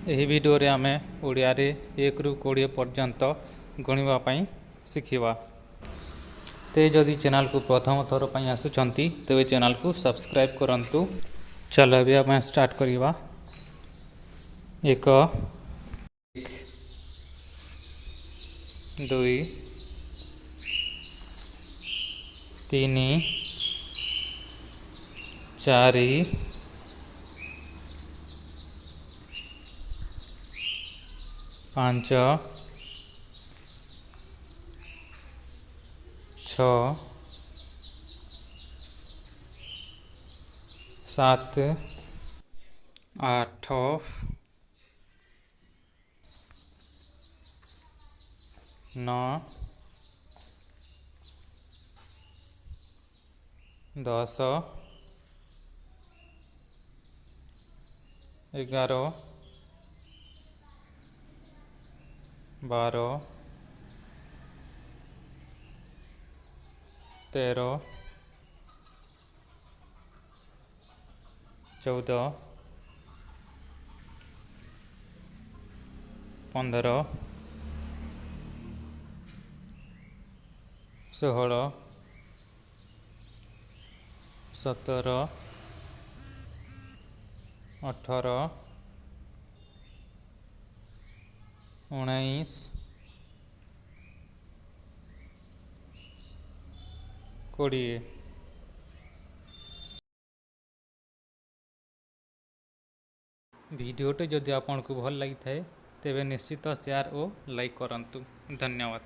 ଏହି ଭିଡ଼ିଓରେ ଆମେ ଓଡ଼ିଆରେ 1 ରୁ 20 पर्यंत गणिबा ପାଇଁ ଶିଖିବା। ते जदि चैनल को प्रथम थर पर आसुचंती तेबे चैनल को सब्सक्राइब करंतु। चलो अभी आप स्टार्ट करिबा। 1 2 3 4 5 6 7 8 9 10 11 12 13 14 15 16 17 18 19 20। भिडियोटे जदि आपको भल लगी थाए तेबे निश्चित शेयर और लाइक करंतु। धन्यवाद।